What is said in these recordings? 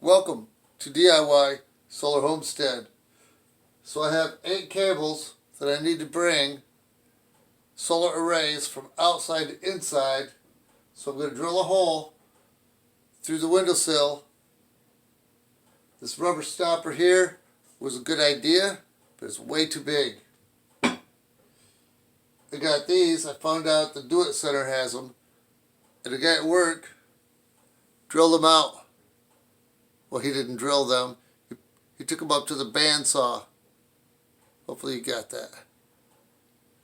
Welcome to DIY Solar Homestead. So I have 8 cables that I need to bring solar arrays from outside to inside. So I'm going to drill a hole through the windowsill. This rubber stopper here was a good idea, but it's way too big. I got these. I found out the Do It Center has them. And the guy at work drilled them out. Well, he didn't drill them. He took them up to the bandsaw. Hopefully you got that.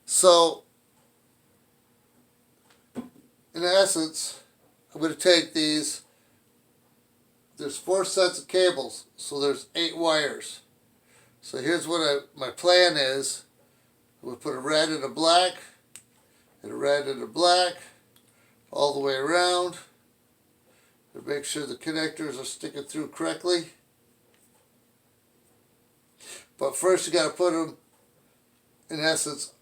So, in essence, I'm going to take these. There's 4 sets of cables, so there's 8 wires. So here's what my plan is. I'm going to put a red and a black, and a red and a black, all the way around. To make sure the connectors are sticking through correctly. But first you got to put them, in essence,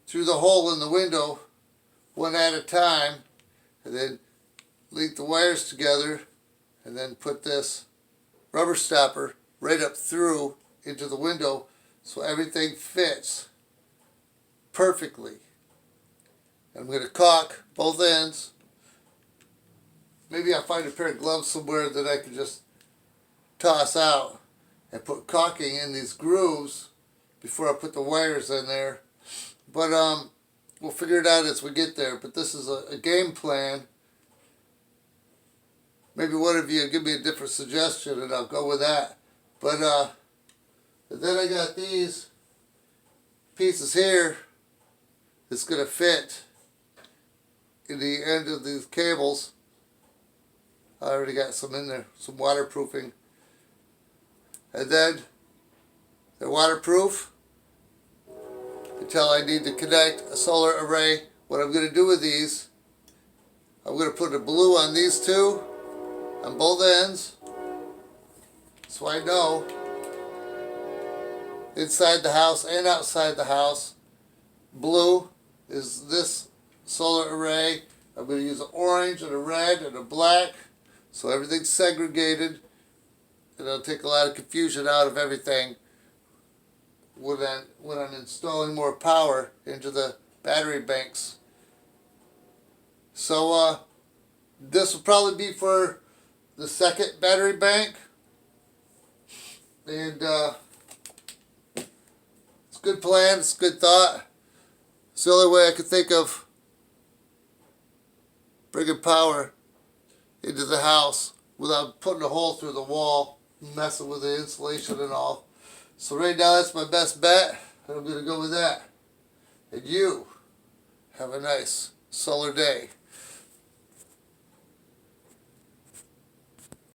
through the hole in the window, one at a time, and then link the wires together, and then put this rubber stopper right up through into the window so everything fits perfectly. I'm going to caulk both ends. Maybe I'll find a pair of gloves somewhere that I can just toss out and put caulking in these grooves before I put the wires in there. But we'll figure it out as we get there. But this is a game plan. Maybe one of you give me a different suggestion and I'll go with that. But and then I got these pieces here that's going to fit in the end of these cables. I already got some in there, some waterproofing. And then they're waterproof until I need to connect a solar array. What I'm going to do with these, I'm going to put a blue on these two, on both ends, so I know inside the house and outside the house, blue is this solar array. I'm going to use an orange and a red and a black, so everything's segregated. And it'll take a lot of confusion out of everything when I'm installing more power into the battery banks. So this will probably be for the second battery bank. And it's a good plan, it's a good thought. It's the only way I could think of bringing power into the house without putting a hole through the wall, messing with the insulation and all. So right now that's my best bet, and I'm going to go with that. And you have a nice solar day.